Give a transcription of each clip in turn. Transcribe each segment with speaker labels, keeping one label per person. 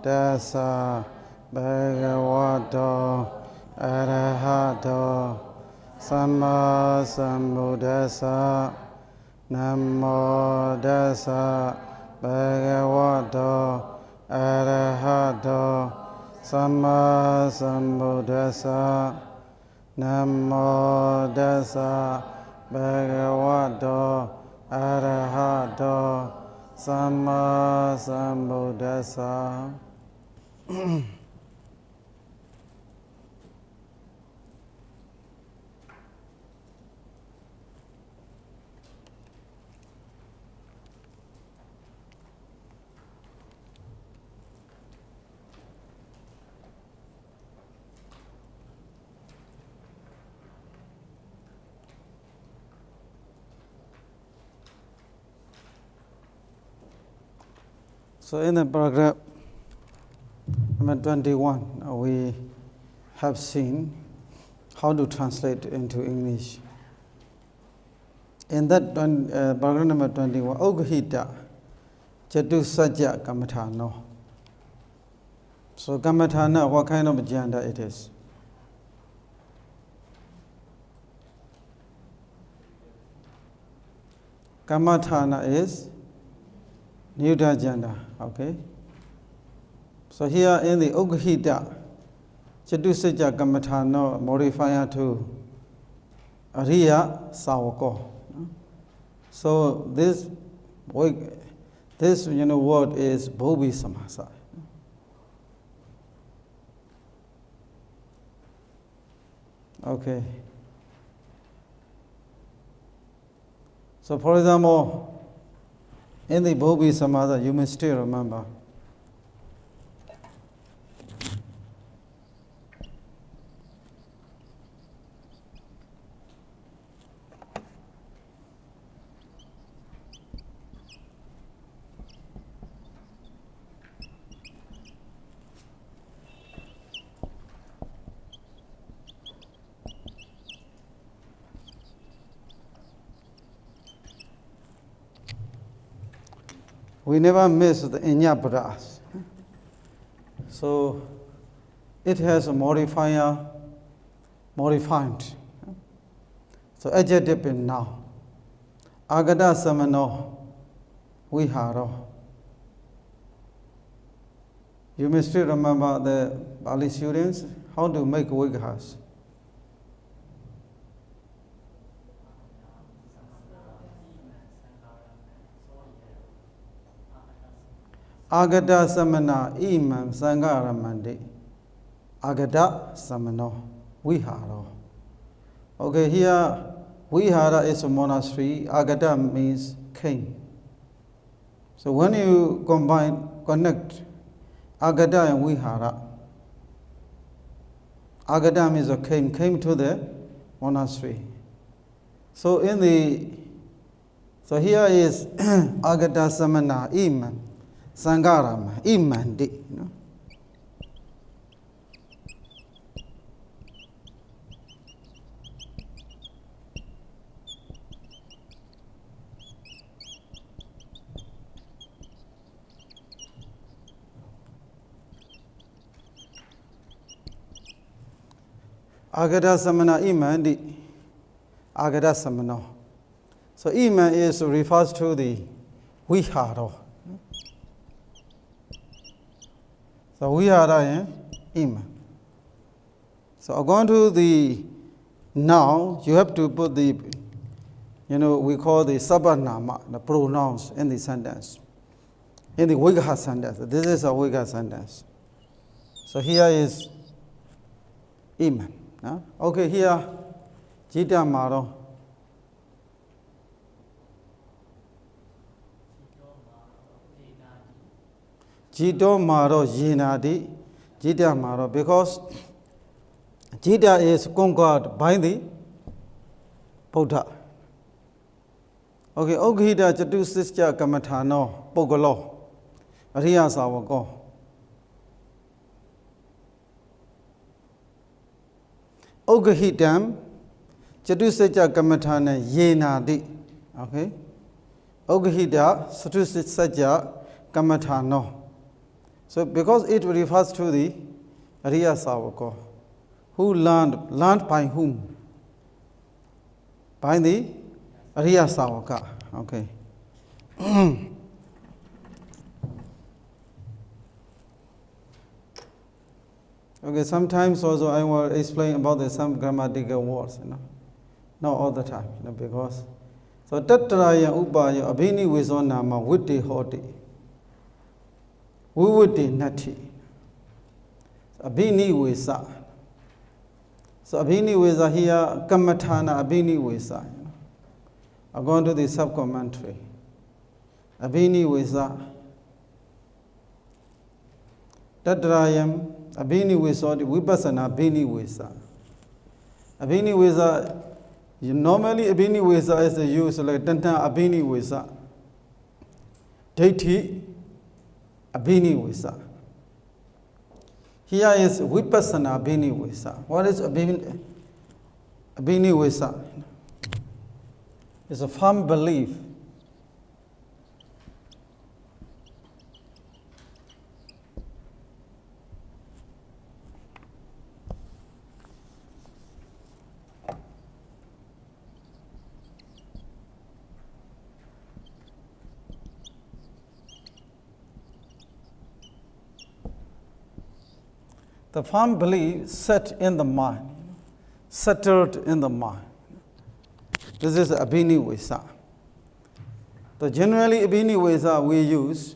Speaker 1: Tassa Bhagavato Arahato Samma Sambuddhassa. Namo Tassa Bhagavato Arahato Samma Sambuddhassa. Namo Tassa Bhagavato Arahato Samma Sambuddhassa. So in the paragraph number 21, we have seen how to translate into English. In that paragraph number 21, Oghita Chatu Sajja Kamathano. So Kamathana, what kind of jhana it is? Kamathana is Niyuta jhana, okay? So here in the Oghita, Chatusajja Kamathano modifier to Ariya Sawako. So this word is Bhobi Samasa. Okay. So for example, in the Bhobi Samadha, you may still remember. We never miss the Inyapras. So it has a modifier, modified. So adjective in now. Agada samano viharo. You may still remember the Bali students, how to make vighas. Agada samana imam sangaramandi. Agada samano viharo. Okay, here vihara is a monastery. Agada means came. So when you connect agada and vihara, agada means a came to the monastery. So here is agada samana imam. Sangarama, imandi, you know. Agada samana imandi, agada samano. So iman refers to the vihara. So we are Ima. So according to the now, you have to put the, we call the sabanama, the pronouns in the sentence. In the Vigha sentence. This is a Vigha sentence. So here is Ima. Okay, here, Jita Maro. Jito Maro Jinadi, Jita Maro, because Jita is conquered by the Buddha. Okay, Oghita Chatu Sischa Kamathano, Pogolo, Riya Sawako. Oghitam Chatu Sischa Kamathana Yenadi. Okay, Oghita Chatu Sischa Kamathano. So because it refers to the Ariya Savaka, who learned by whom? By the Ariya Savaka. Okay. Okay, sometimes also I will explain about some grammatical words, not all the time, because so tatraya upaya abhini visonama vitti hoti vivitti nati abhini visa. So abhini visa here kammatana abhini visa. I'm going to the sub-commentary. Abhini visa tatrayam abhini visa vipassana abhini visa. Abhini visa, normally abhini visa is used like tanta abhini visa, deity abhini visa. Here is vipassana abhini visa. What is abhini visa? It's a firm belief. The firm belief set in the mind, settled in the mind. This is abhini visa. So generally abhini visa we use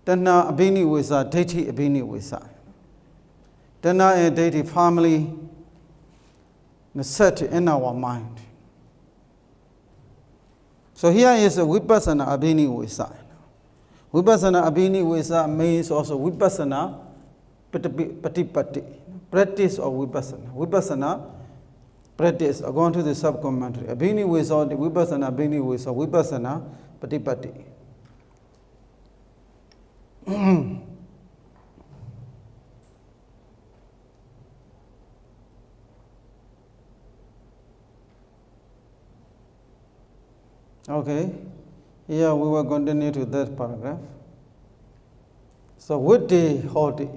Speaker 1: tanna abhini visa, deity abhini visa. Tanna and deity firmly set in our mind. So here is a vipassana abhini visa. Vipassana abhini visa means also vipassana patipati, practice of vipassana. Vipassana practice, according to the sub-commentary. Abhini visa, vipassana abhini visa, vipassana patipati. Okay, here we will continue to that paragraph. So, vitti hoti,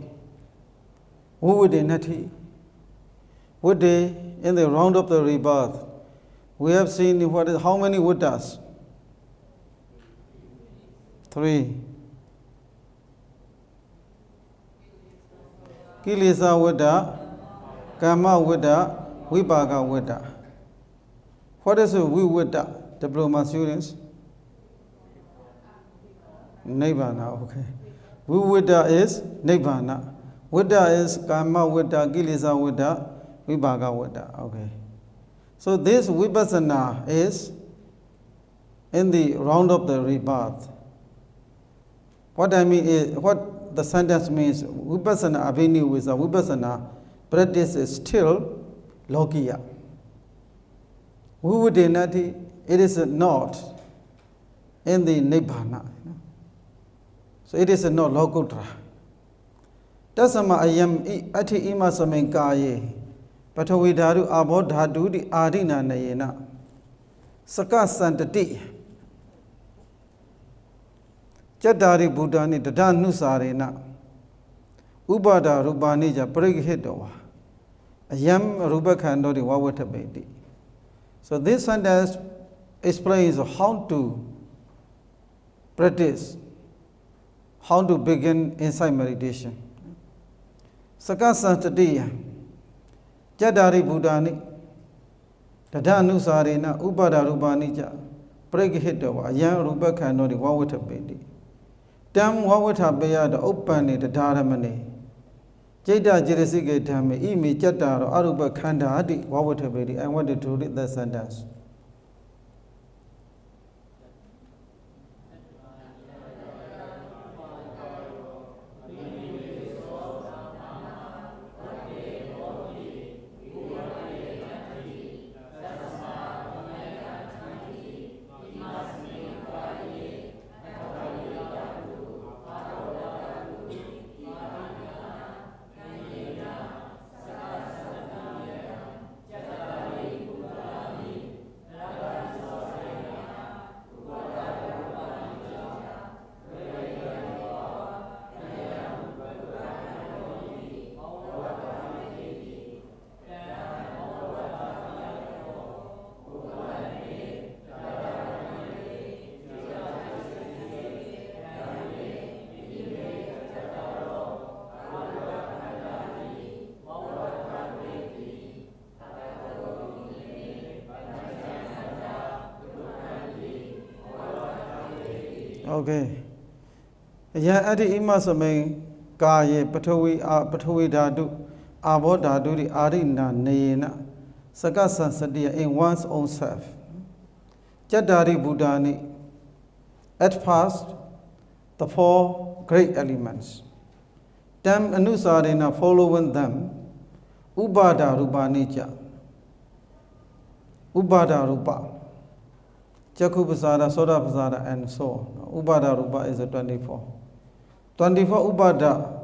Speaker 1: vivitti nati, vitti in the round of the rebirth. We have seen how many vittas? 3. Kilesa vitta, Kama vitta, Vipaka vitta. What is a vivitta? Diploma students? Nibbana, okay. Vivitta is Nibbana. Vitta is Kama vitta, Kilesa vitta, Vipaka vitta. Okay. So this vipassana is in the round of the rebirth. What I mean is, what the sentence means, vipassana abhini visa, vipassana practice is still lokiya. Vivitti nati, it is not in the nibbana. So it is not lokutra. Tasama ayam ati ima samenkaye. Patavidharu abodhadu di adina nayena. Saka santati. Chadari buddhani dadanu sarena. Ubada rubani ja prighidowa. Ayam rubakando di wawatabedi. So this sentence explains how to practice, how to begin insight meditation. Saka santati. Chadari buddhani dadanu sarena ubada rubani ja prighidowa. Ayam rubakando di wawatabedi. Tam wawatabeya the open the dharamani. Jada Jirisige Tame, Imi Chataro, Aruba Kanda Adi, Wawatabedi. I wanted to read the sentence. Okay. Ya adi ima samay kaya patawi dadu abo dadu di arina neyena sakasa sadia in one's own self. Jadari Buddhani. At first, the four great elements. Them anusarena following them, Ubada Rupa Nija. Ubada Rupa. Jakupasada, Sodapasada, and so on. Ubada Rupa is a 24. 24 Ubada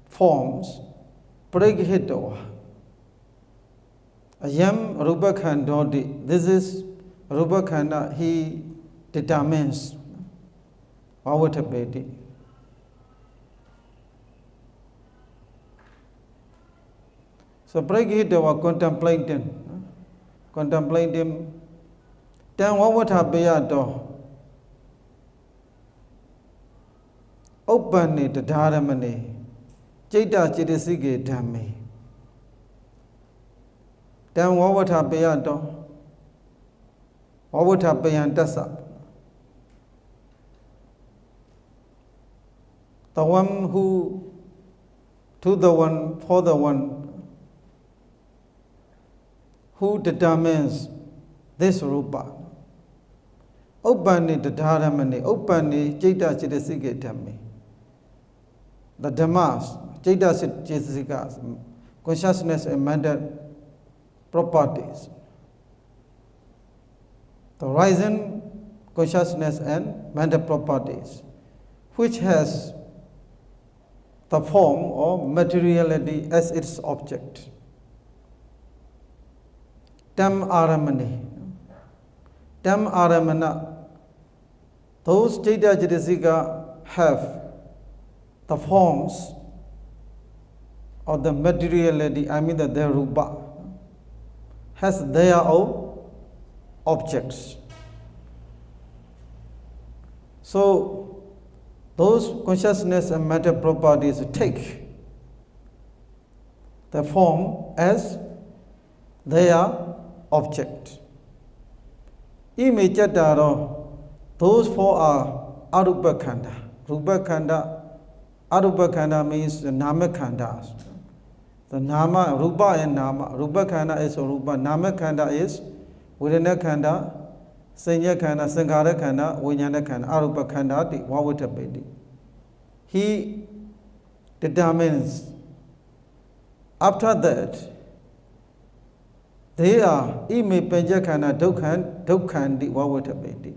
Speaker 1: forms Praghitawa. Ayam Rupa Khandodi. This is Rupa Khanda, he determines our tabeti. So Praghitawa contemplating. Then what would have been door? Open it, Dharamani. Jita Chidisigi Dhammi. Then what would have been door? What would have been Dasa? The one who, to the one, for the one, who determines this rupa. Openly the dharamani, openly jita chidasika dhammi. The dhammas, jita chidasikas, consciousness and mental properties. The rising consciousness and mental properties, which has the form of materiality as its object. Tam aramani. Tam aramana. Those Jita Jidasika have the forms of the materiality, I mean that their rupa, has their own objects. So, those consciousness and matter properties take the form as their object. Those four are Arupa Khanda. Rupa Khanda, Arupa Khanda means Nama Khandas. The Nama, Rupa and Nama. Rupa Khanda is Rupa, Nama Khanda is Vedana Khanda, Sanya Khanda, Sankhara Khanda, Vijnana Khanda, Arupa Khanda, Vavutapedi. He determines. After that, they are ime penjakana dukhandi vavutapedi.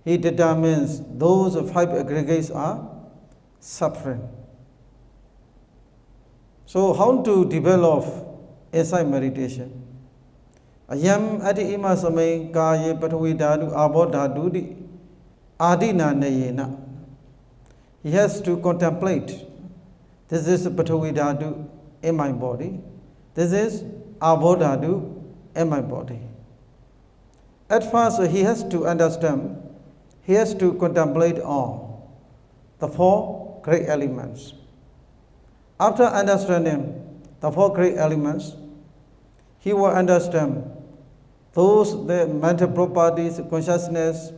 Speaker 1: He determines those five aggregates are suffering. So how to develop insight meditation? Ayam adi ima samay kaya patawi dadu abo dadu di adina nayena. He has to contemplate. This is patawi dadu in my body. This is Abodhadu in my body. At first, he has to understand, he has to contemplate on the four great elements. After understanding the four great elements, he will understand those the mental properties, consciousness,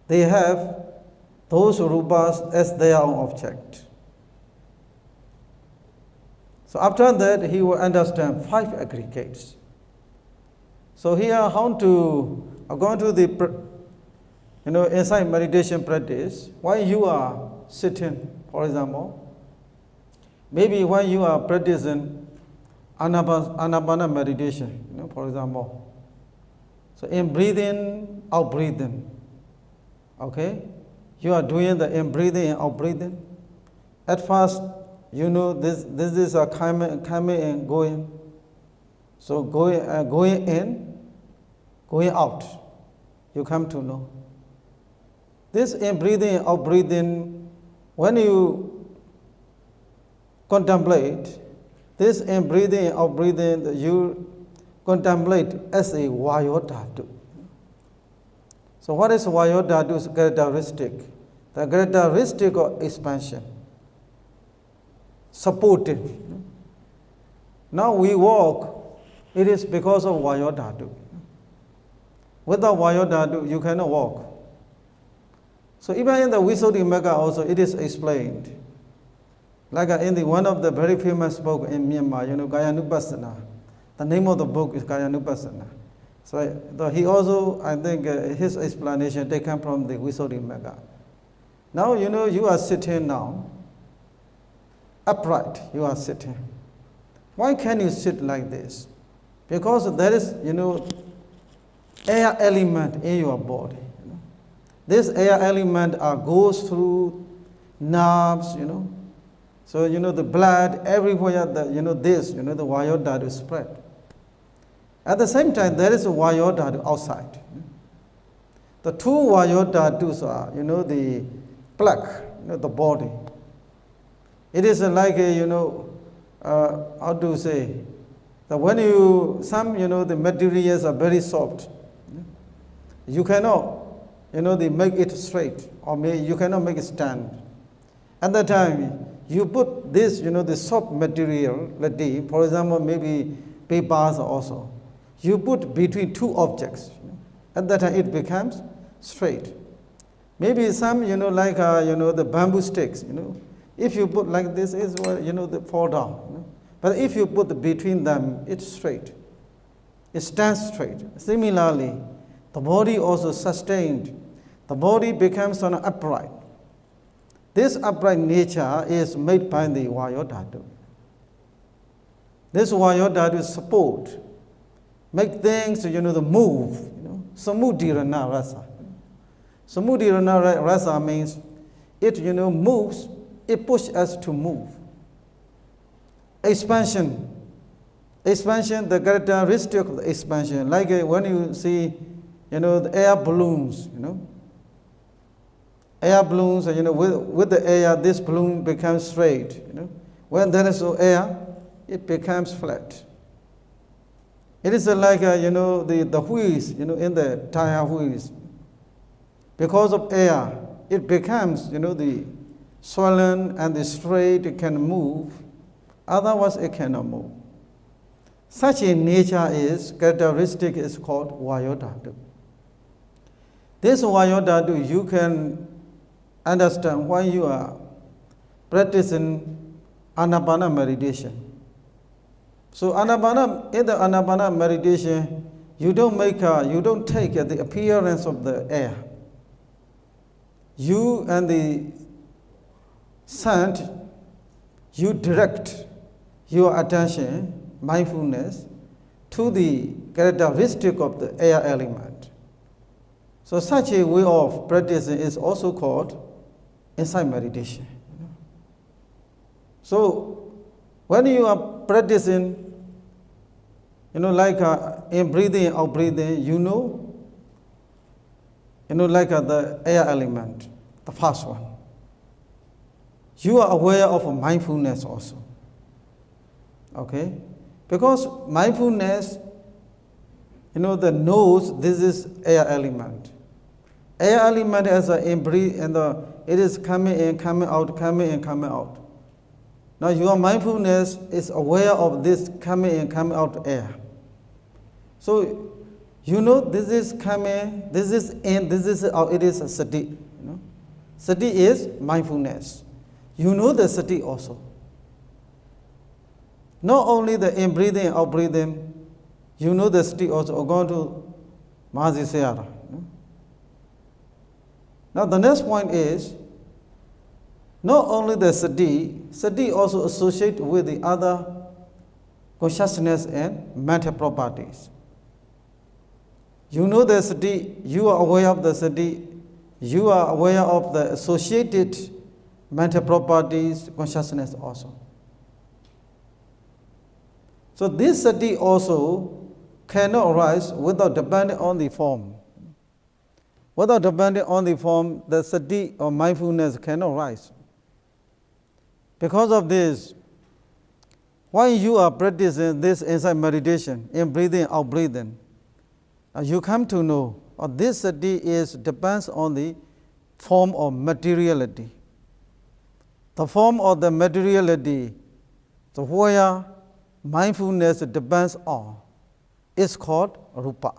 Speaker 1: they have those rupas as their own object. So after that, he will understand five aggregates. So here, how to go to the insight meditation practice. While you are sitting, for example, maybe when you are practicing anapana meditation, for example. So in breathing, out breathing. Okay, you are doing the in breathing and out breathing. At first, this is a coming and going. So going in, going out. You come to know. This in breathing and out breathing, when you contemplate, this in breathing and out breathing, you contemplate as a vayodhatu. So what is vayodhatu's characteristic? The characteristic of expansion. Supportive. Now we walk, it is because of Vayodhatu. Without Vayodhatu, you cannot walk. So even in the Visuddhimagga also it is explained. Like in one of the very famous book in Myanmar, Kayanupassana. The name of the book is Kayanupassana. So he also, I think, his explanation taken from the Visuddhimagga. Now, you are sitting now, upright, you are sitting. Why can you sit like this? Because there is, air element in your body. This air element goes through nerves, So, the blood everywhere, the Vayodhatu spread. At the same time, there is a Vayodhatu outside. The two Vayodhatus are, the plug, the body. It is like how to say, that when the materials are very soft, you cannot, they make it straight, or you cannot make it stand. At that time, you put this, the soft material, for example, maybe papers also. You put between two objects. At that time, it becomes straight. Maybe some, like, the bamboo sticks, If you put like this, it's, they fall down. But if you put between them, it's straight. It stands straight. Similarly, the body also sustained. The body becomes upright. This upright nature is made by the Vayodhatu. This Vayodhatu support, make things, the move, Samudhirana rasa. Samudhirana rasa means it, moves, it pushes us to move. Expansion, the characteristic of the expansion, like when you see, the air balloons, Air balloons, with the air, this balloon becomes straight, When there is no air, it becomes flat. It is like, the wheels, in the tire wheels. Because of air, it becomes, the swollen and the straight, it can move. Otherwise, it cannot move. Such a nature characteristic is called Vayodhatu. This Vayodhatu, you can understand why you are practicing Anapana meditation. So in the Anapana meditation, you don't take the appearance of the air. You and the Sant, you direct your attention, mindfulness, to the characteristic of the air element. So such a way of practicing is also called insight meditation. So when you are practicing, like in breathing, out breathing, like the air element, the first one. You are aware of mindfulness also. Okay? Because mindfulness, the nose, this is air element. Air element as in breathe, and it is coming in, coming out, coming in, coming out. Now your mindfulness is aware of this coming in, coming out air. So this is coming, this is in, this is out. It is a sati. Sati is mindfulness. The sati also. Not only the in breathing, out breathing, the sati also. Going to Mahasi Sayadaw. Now the next point is, not only the sati also associated with the other consciousness and mental properties. The sati, you are aware of the sati, you are aware of the associated mental properties, consciousness also. So this sati also cannot arise without depending on the form. Without depending on the form, the sati or mindfulness cannot rise. Because of this, when you are practicing this insight meditation, in breathing, out breathing, you come to know this sati depends on the form of materiality. The form of the materiality, so where mindfulness depends on, is called rupa.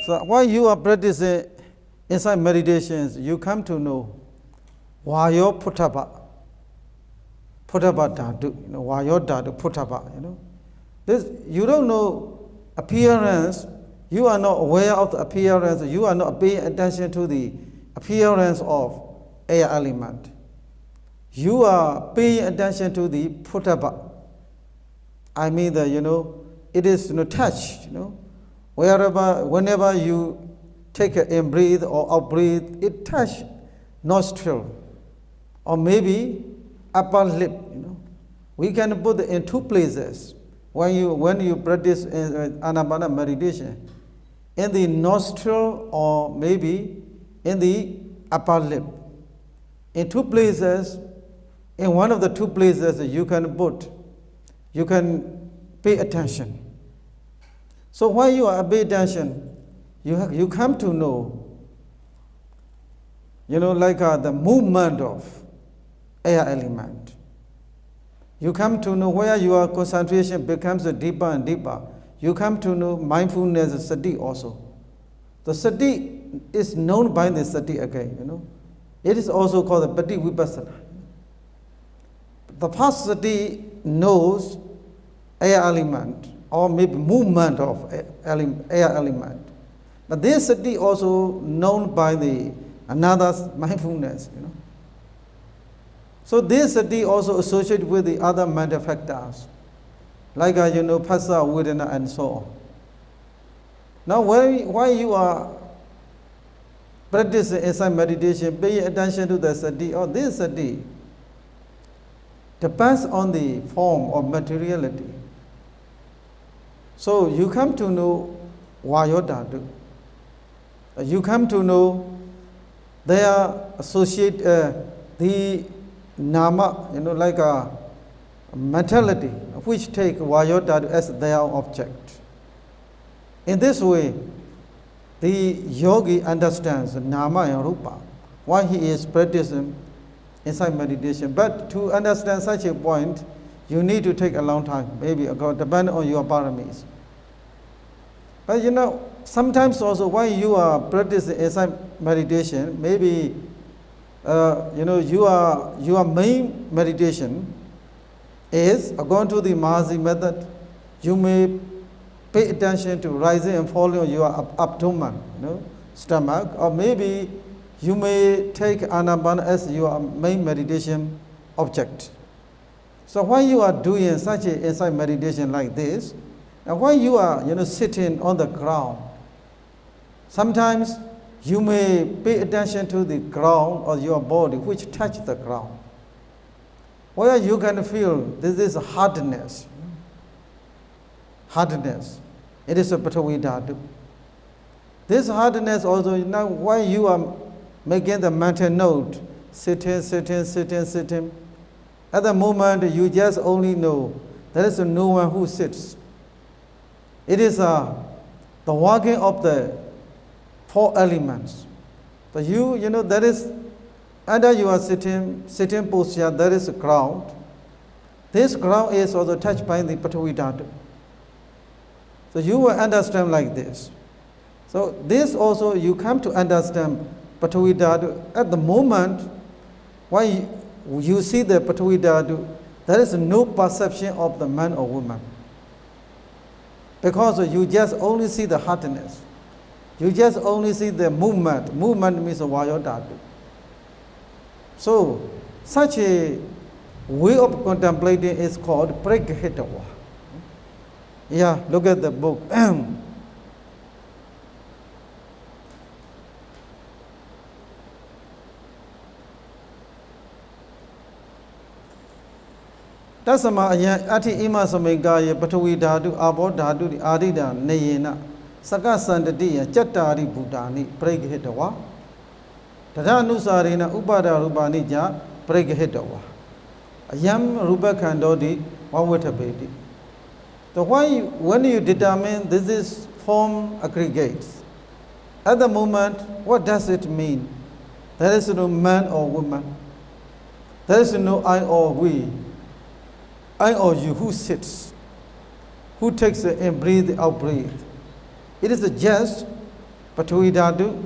Speaker 1: So when you are practicing inside meditations, you come to know Vayo Putaba. Putaba Dadu, Vayo Dadu Putaba, This, you don't know appearance, you are not aware of the appearance, you are not paying attention to the appearance of air element. You are paying attention to the Putaba. I mean that, it is touch, whenever you take an in breathe or out breathe, it touch nostril or maybe upper lip. We can put it in two places when you practice Anapana meditation, in the nostril or maybe in the upper lip. In two places, in one of the two places you can pay attention. So while you are paying attention, you come to know, like the movement of air element. You come to know where your concentration becomes deeper and deeper. You come to know mindfulness, sati also. The sati is known by the sati again, It is also called the pati vipassana. The first sati knows air element or maybe movement of air element. But this sati also known by the another mindfulness, So this sati also associated with the other mental factors, like phassa, vedana, and so on. Now, while you are practicing inside meditation, pay attention to the sati or this sati depends on the form of materiality. So you come to know Vayodhatu. You come to know they are associate the nama, like a mentality, which take Vayodhatu as their object. In this way, the yogi understands nama and rupa while he is practicing inside meditation. But to understand such a point, you need to take a long time, maybe depending on your paramis. But sometimes also when you are practicing inside meditation, maybe your main meditation is according to the Mahasi method. You may pay attention to rising and falling of your abdomen, stomach, or maybe you may take Anapana as your main meditation object. So when you are doing such an inside meditation like this, and when you are sitting on the ground, sometimes you may pay attention to the ground or your body which touch the ground, where you can feel this is hardness. Hardness. It is a Patavi Dhatu. This hardness also, now when you are making the mental note, sitting, at the moment you just only know there is no one who sits. It is the working of the four elements. So there is, under you are sitting posture, there is a ground. This ground is also touched by the Patavi Dhatu. So you will understand like this. So this also you come to understand Patavi Dhatu. At the moment when you see the Patavi Dhatu, there is no perception of the man or woman. Because you just only see the hardness. You just only see the movement. Movement means Vayodhatu. So such a way of contemplating is called Praghitava. Yeah, look at the book. Tasama ati ima samengaya Patavi Dhatu, Abo Dhatu, Adida, Neyena, Sakasandati, Chatari Bhutani, Praghitava. Tadanusarina, Upada Rubanija, Praghitava. Ayam Rupa Kandodi, Wawatabedi. So when you determine this is form aggregates, at the moment, what does it mean? There is no man or woman. There is no I or we. I or you who sits, who takes in breathe, out breathe. It is just Patavi Dhatu,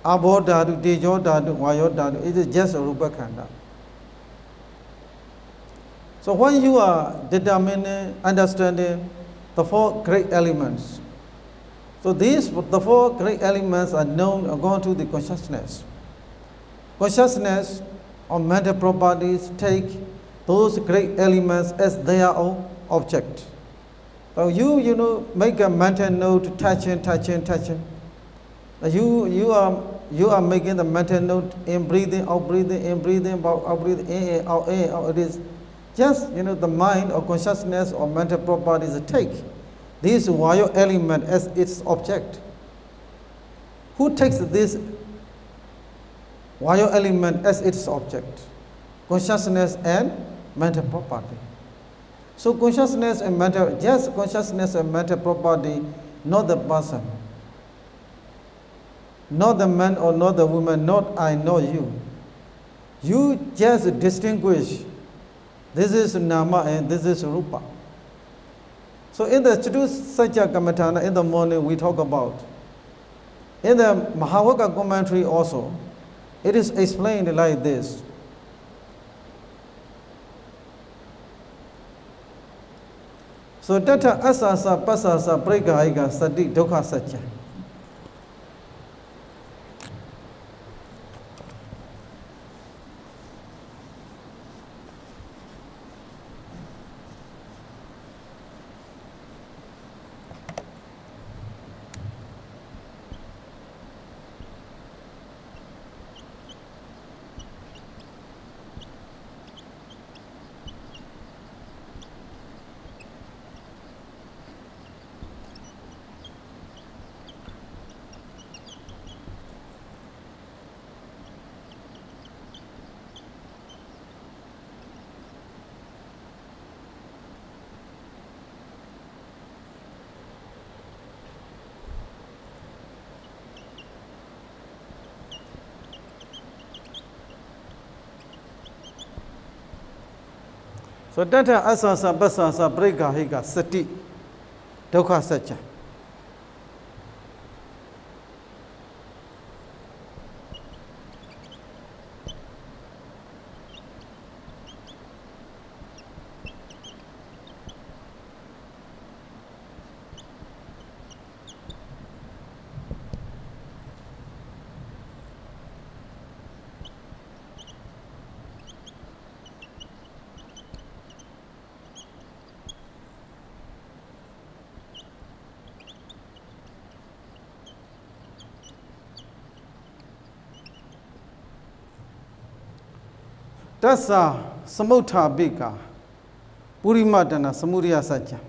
Speaker 1: Abo dhatu, tejo dhatu, vayo dhatu. It is just a rupa khanda. So when you are determining, understanding the four great elements, so the four great elements are known according to the consciousness. Consciousness or mental properties take those great elements as their own object. So you make a mental note, touching. You are making the mental note in breathing, out breathing, in breathing, out breathing, in, out. It is just the mind or consciousness or mental properties take this vayu element as its object. Who takes this vayu element as its object? Consciousness and mental property. So consciousness and mental, just consciousness and mental property, not the person, not the man or not the woman, not I know you. You just distinguish, this is nama and this is rupa. So in the Chatu Satya Kamatana in the morning we talk about, in the Mahavaka commentary also, it is explained like this. So Tata Asasa Pasasa Pregaiga Sati Dukha Satya. So Tata Asasa Pasasa Pregaiga Sati Dukha Satya. Tassa Samutha Bika Purimatana Samuriya Satya.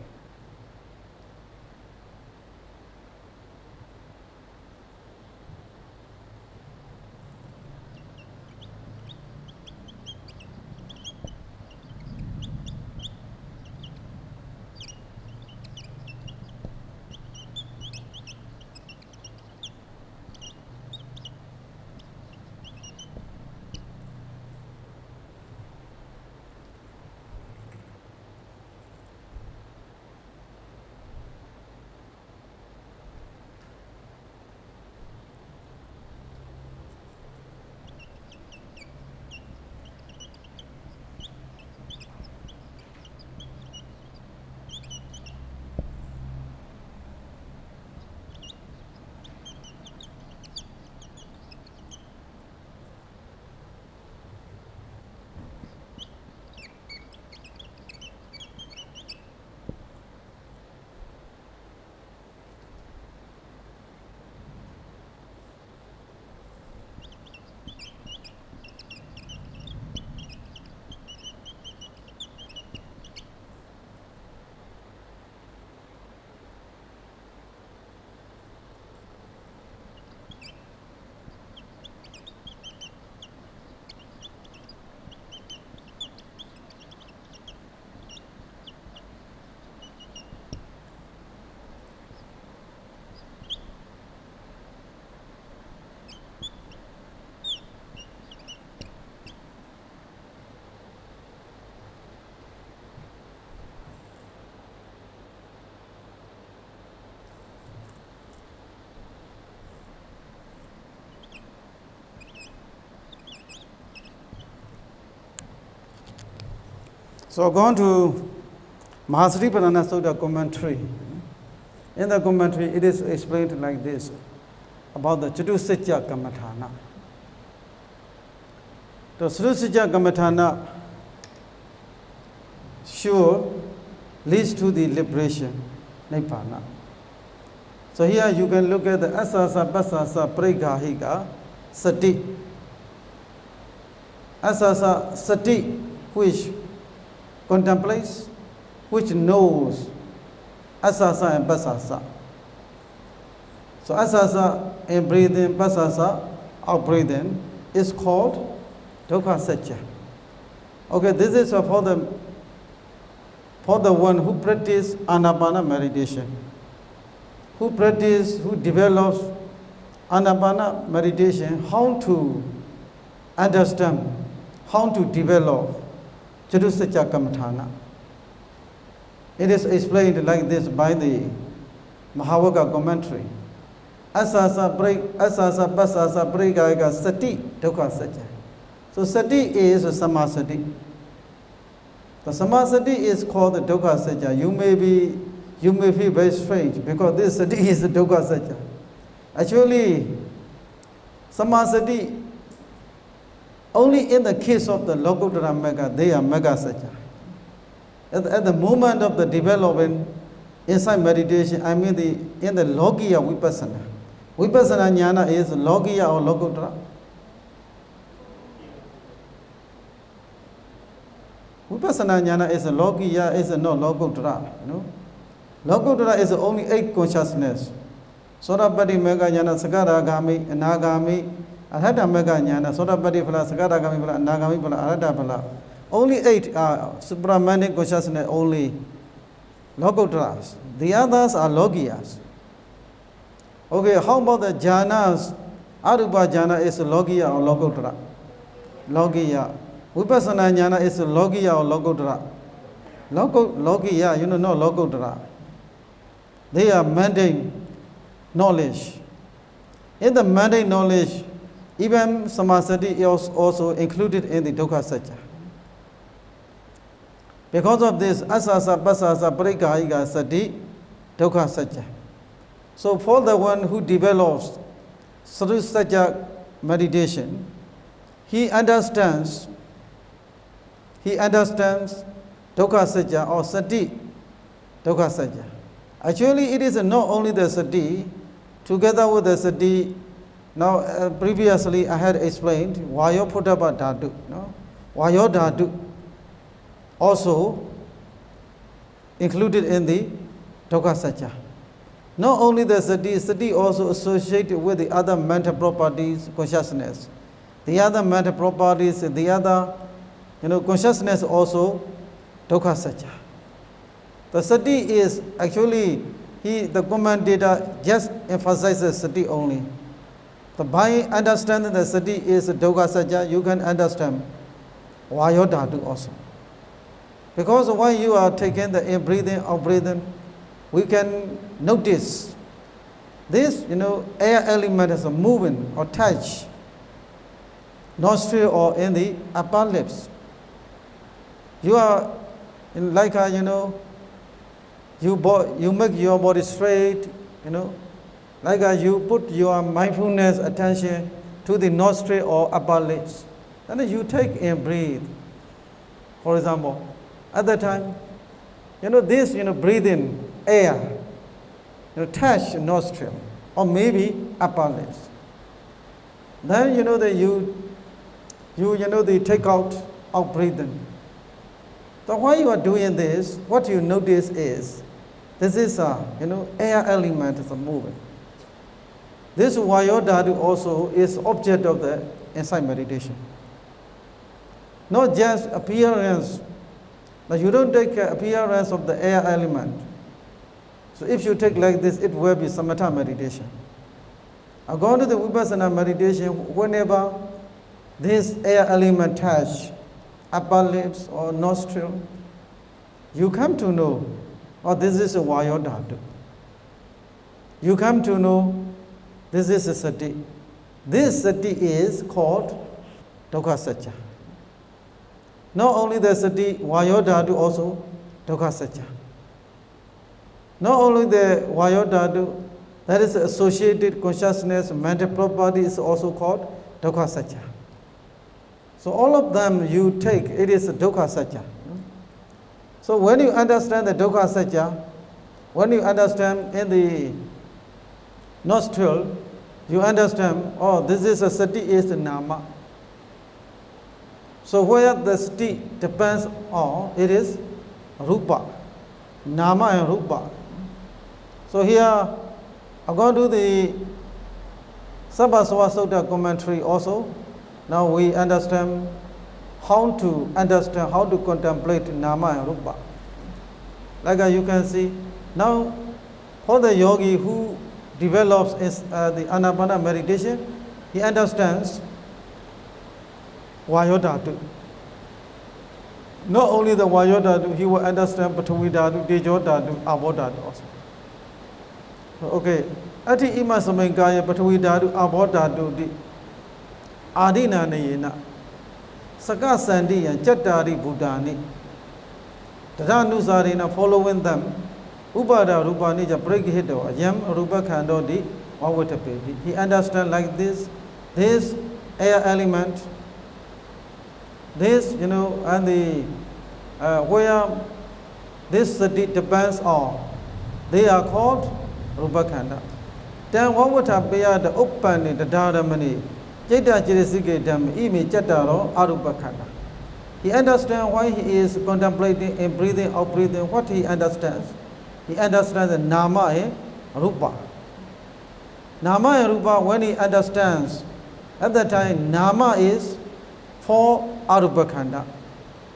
Speaker 1: So going to Mahasripanana Sutta commentary. In the commentary, it is explained like this about the Chatusatya Kamathana. The Chatusatya Kamathana sure leads to the liberation, Nibbana. So here you can look at the Asasa Basasa Pregahika Sati. Asasa Sati, which contemplates, which knows Asasa and Basasa. So Asasa in breathing, Basasa out breathing is called Dukkha Satya. Okay, this is for the one who practices Anapana meditation, who develops Anapana meditation, how to understand, how to develop Chatusatya Kamathana. It is explained like this by the Mahavaka commentary. Asasa Basasa Pregahika Sati Dukkha Satya. So Sati is Samasati. The Samasati is called the Dukkha Satya. You may feel very strange because this Sati is the Dukkha Satya. Actually, Samasati, only in the case of the Lokuttara Mega, they are Mega Satya. At the moment of the development inside meditation, I mean in the Logiya Vipassana. Vipassana Jnana is Logiya or Lokuttara. Vipassana Jnana is a Logiya, is not Lokuttara. Lokuttara is only 8 consciousness. Sodapati Mega Jnana, Sagadagami, Anagami, Arhata Mega Jnana, Sodapati Phala, Sagadagami Phala, Anagami Phala, Arhata Phala. Only 8 are Subrahmanic consciousness, only Lokuttaras. The others are Logiyas. Okay, how about the Jhanas? Arupa Jhana is Logiya or Lokuttara? Logiya. Vipassana Jnana is Logiya or Lokuttara? Logiya, no Lokuttara. They are mundane knowledge. In the mundane knowledge, even Samasati is also included in the Dukkha Satya. Because of this, Asasa Basasa Pregahika Sati Dukkha Satya. So for the one who develops Chatusatya meditation, he understands Dukkha Satya or Sati Dukkha Satya. Actually, it is not only the Sati, together with the Sati. Now, previously I had explained Vayo Putapa Dhatu. Vayo Dhatu also included in the Dukkha Satya. Not only the Sati also associated with the other mental properties, consciousness. The other mental properties, the other consciousness also Dukkha Satya. The Sati is actually, the commentator just emphasizes Sati only. So by understanding the Sati is Dukkha Satya, you can understand Vayo Dhatu also. Because when you are taking the in-breathing, out-breathing, we can notice this, air element is moving or touch nostril or in the upper lips. You are like you make your body straight, like you put your mindfulness attention to the nostril or upper lips. Then you take and breathe. For example, at that time, this, breathing air, touch nostril or maybe upper lips. Then, that you take out breathing. So while you are doing this, what you notice is, this is air element is moving. This Vayo Dhatu also is object of the insight meditation. Not just appearance. But you don't take appearance of the air element. So if you take like this, it will be samatha meditation. According to the Vipassana meditation, whenever this air element touch upper lips or nostril, you come to know, this is a Vayo Dhatu. You come to know, this is a Sati. This Sati is called Dukkha Satya. Not only the sati, vayo dhatu also dukkha satya. Not only the vayo dhatu, that is associated consciousness, mental property is also called dukkha satya. So all of them you take, it is dukkha satya. So when you understand the dukkha satya, when you understand in the nostril, you understand, oh, this is a sati is a nama. So where the sati depends on, it is rupa, nama and rupa. So here, according to the Sabbasava Sutta commentary also, now we understand how to contemplate nama and rupa. Like you can see, now for the yogi who develops the Anapana meditation, he understands vayo dhatu. Not only the vayo dhatu, he will understand Patavi dhatu, Tejo dhatu, Abo dhatu also. Okay, ati ima samankaya Patavi dhatu, Abo dhatu di adina nayena Saka Sandi and Chattari Buddhani Tadanusarina following them Upada Rupani break hito, Yam Rupa Kando di Wawatapi. He understand like this air element, this, and the where this sati depends on, they are called Rupa Kanda. Then what would appear the open in the Dharamani, Jeta Jirisike Dam, Imi Chataro, Arupa Kanda. He understands why he is contemplating and breathing or breathing, what he understands. He understands the nama and rupa. Nama and rupa, when he understands, at that time, nama is for arupa khanda.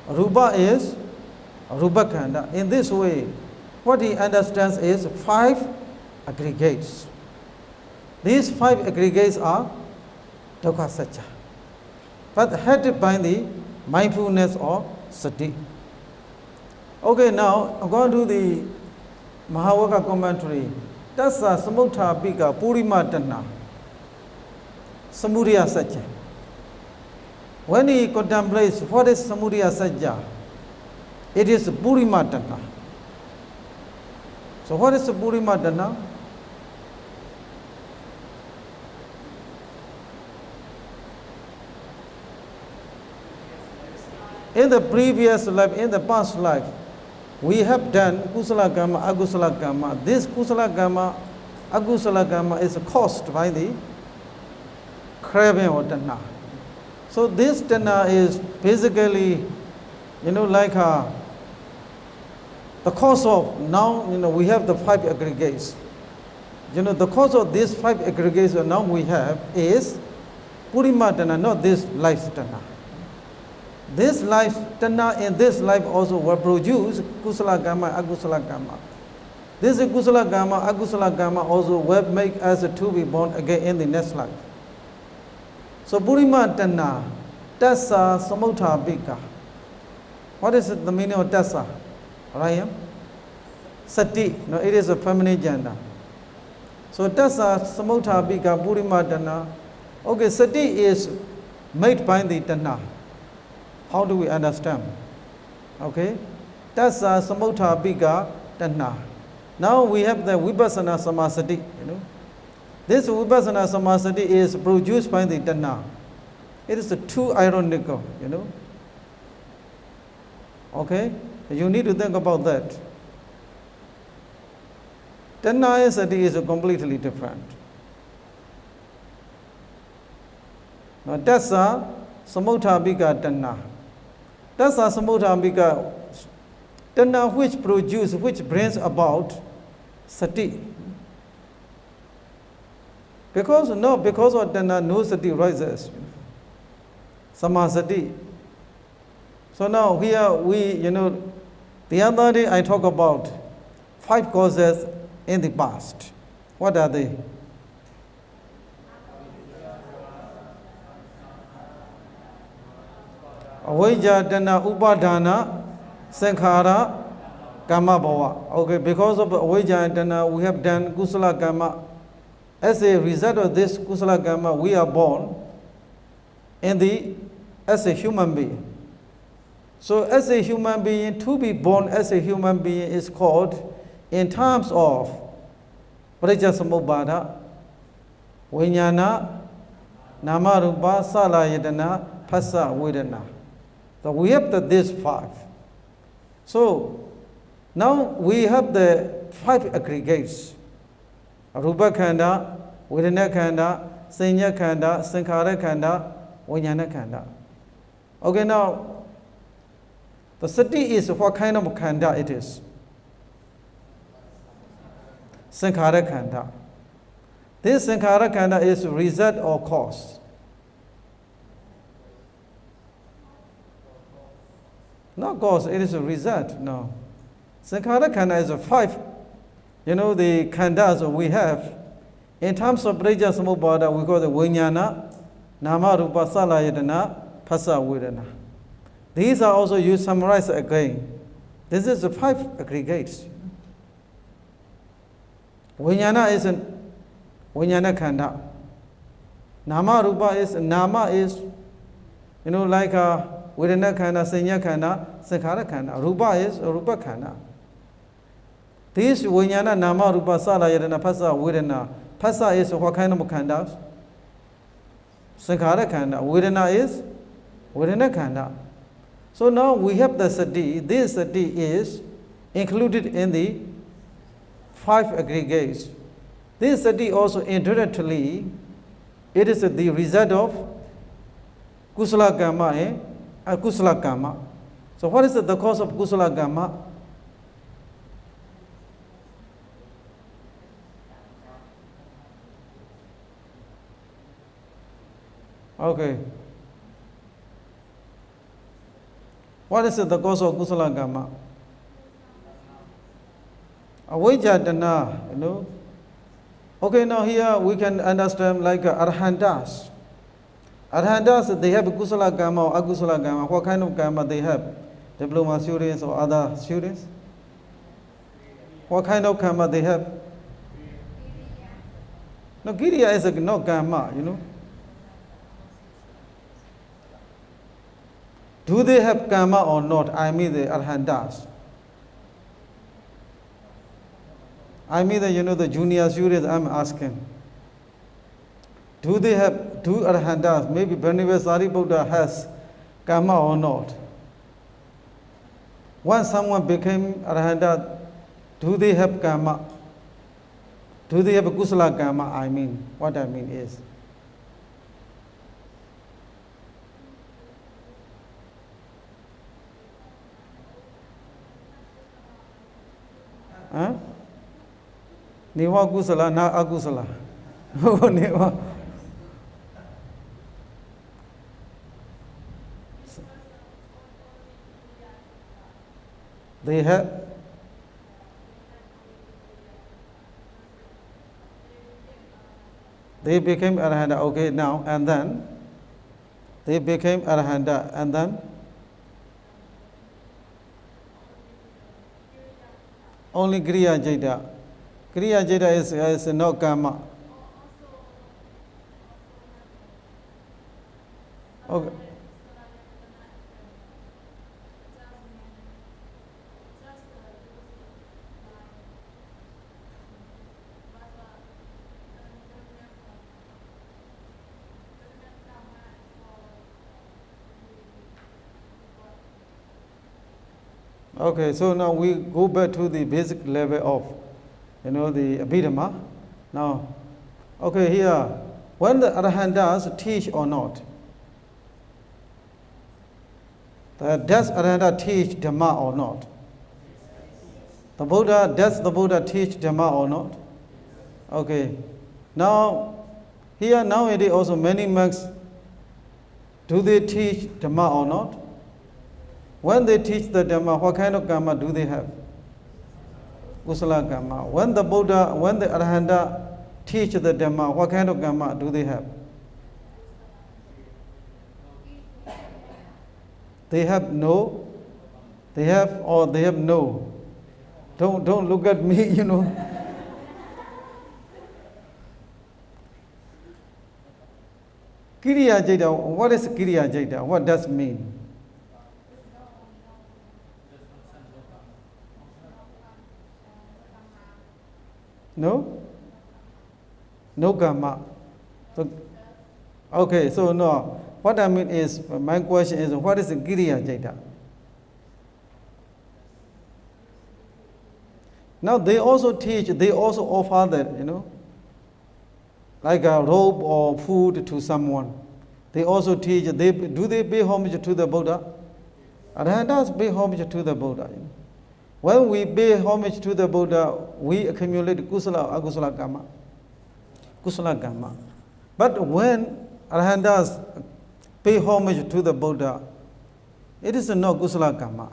Speaker 1: Rupa is rupa khanda. In this way, what he understands is 5 aggregates. These 5 aggregates are dukkha satya, but headed by the mindfulness or sati. Okay, now I'm going to the Mahavaka commentary. Tassa samutta pika purima tanna samudaya satya. When he contemplates what is samudaya satya, it is purima tanna. So what is purima tanna? In the previous life, in the past life, we have done kusala karma, agusala karma. This kusala karma, agusala karma is caused by the craving or tanna. So this tanna is basically, like the cause of, now, we have the 5 aggregates. The cause of these 5 aggregates now we have is purima tanna, not this life tanna. This life, tanna in this life also will produce kusala karma, agusala karma. This kusala karma, agusala karma also will make us to be born again in the next life. So purima tanna, tassa samutta pika. What is the meaning of tassa? Raya? Sati. No, it is a feminine gender. So tassa samutta pika purima tanna. Okay, sati is made by the tanna. How do we understand? Okay, that's samutta pika tanna. Now we have the vipassana samasati. This vipassana samasati is produced by the tanna. It is too ironical. Okay, you need to think about that. Tanna and sati is completely different. Now that's samutta pika tanna. That's a samutta pika tanna which brings about sati. Because of tanna, no sati rises. Samasati. So now here the other day I talk about 5 causes in the past. What are they? Avijja tanna upadana sankhara karma bhava. Okay, because of avijja tanna we have done kusala karma. As a result of this kusala karma, we are born as a human being. So as a human being, to be born as a human being is called, in terms of Parijjasamubhada, Vijnana, Namarupa, Salayatana, Phassa, Vedana. So we have these five. So now we have the five aggregates. Rupa Khanda, Vedana Khanda, Sanya Khanda, Sankhara Khanda, Vijnana Khanda. Okay, now the sati is what kind of khanda it is? Sankhara Khanda. This Sankhara Khanda is result or cause? Not cause, it is a result, no. Sankhara Khanda is a five, the khandas we have. In terms of Parijjasamubhada, we call the Vijnana, Nama Rupa Salayatana, Phassa Vedana. These are also you summarize again. This is the five aggregates. Vijnana is Vijnana Khanda. Nama Rupa is like Vedana Khanda, Sanya Khanda, Sankhara Khanda. Rupa is Rupa Khanda. This Vijnana, Nama Rupa Salayatana, Phassa Vedana. Phassa is what kind of khandas? Sankhara Khanda. Vedana is Vedana Khanda. So now we have the sati. This sati is included in the five aggregates. This sati also indirectly, it is the result of kusala karma and akusala karma. So what is the cause of kusala karma? Okay. What is the cause of kusala karma? Avijjadana, Okay, now here we can understand like arhantas. Arhantas, they have kusala karma or akusala karma. What kind of karma they have? Diploma students or other students? What kind of karma they have? No, kiriya is no karma, Do they have karma or not? I mean the arhantas. I mean the junior students I'm asking. Do arhantas? Maybe Venerable Sariputta has karma or not? Once someone became arhanta, do they have karma? Do they have kusala karma? What I mean is. Niwa kusala, na akusala. Niwa. They became arhanta. Okay, now and then they became arhanta, and then only kriya jeta. Kriya jeta is no karma. Okay. Okay, so now we go back to the basic level of, the Abhidhamma. Now, okay, here, when the Arhantas teach or not, does Arhanta teach Dhamma or not? Does the Buddha teach Dhamma or not? Okay, now, here nowadays also many monks, do they teach Dhamma or not? When they teach the Dhamma, what kind of karma do they have? Kusala karma. When the Arhanta teach the Dhamma, what kind of karma do they have? They have no. They have no. Don't look at me, Kiriya Jeta, what is Kiriya Jeta? What does it mean? No? No karma. So, okay, so no. What I mean is, my question is, what is the Giriya Jeta? Now they also teach, they also offer that, like a robe or food to someone. They also teach, do they pay homage to the Buddha? Arhatas pay homage to the Buddha. When we pay homage to the Buddha, we accumulate kusala, agusala karma. Kusala karma. But when Arhatas pay homage to the Buddha, it is no kusala karma.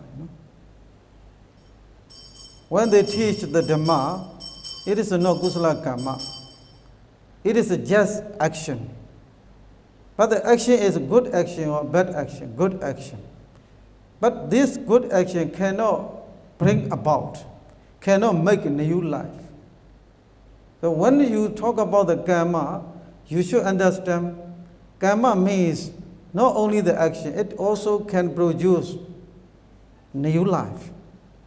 Speaker 1: When they teach the Dhamma, it is no kusala karma. It is just action. But the action is good action or bad action, good action. But this good action cannot bring about, cannot make a new life. So when you talk about the karma, you should understand karma means not only the action, it also can produce new life,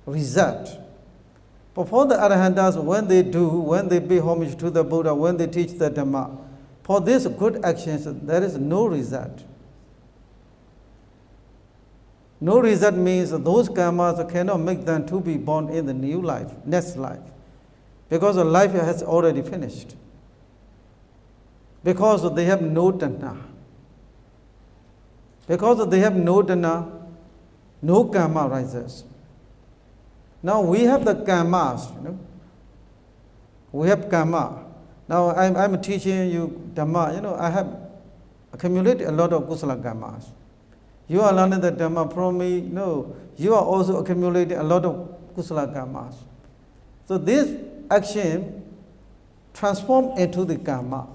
Speaker 1: result. But for the Arhantas, when they pay homage to the Buddha, when they teach the Dhamma, for these good actions, there is no result. No result means those karmas cannot make them to be born in the new life, next life. Because the life has already finished. Because they have no dana. Because they have no dana, no karma rises. Now we have the karmas, We have karma. Now I'm teaching you Dhamma, I have accumulated a lot of kusala karmas. You are learning the Dhamma from me, you are also accumulating a lot of kusala karmas. So this action transformed into the karma,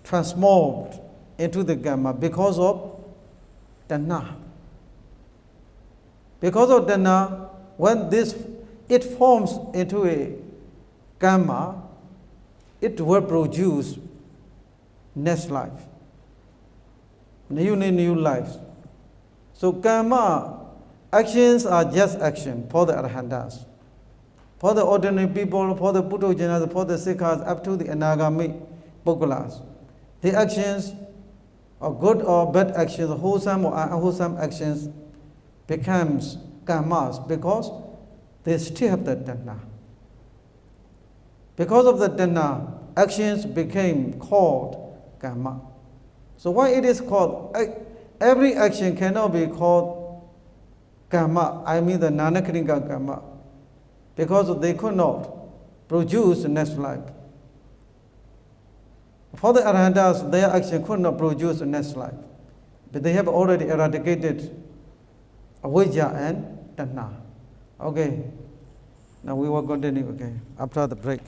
Speaker 1: transformed into the karma because of dana. Because of dana, when it forms into a karma, it will produce next life, new lives. So karma, actions are just action for the Arhantas. For the ordinary people, for the Putthojanas, for the Sikhas, up to the Anagami Pugalas. The actions are good or bad actions, wholesome or unwholesome actions becomes karmas because they still have the dana. Because of the dana, actions became called karma. So why it is called, every action cannot be called karma, I mean the Nanakaringa karma, because they could not produce the next life. For the Arhantas, their action could not produce the next life, but they have already eradicated avijja and dana. Okay, now we will continue again after the break.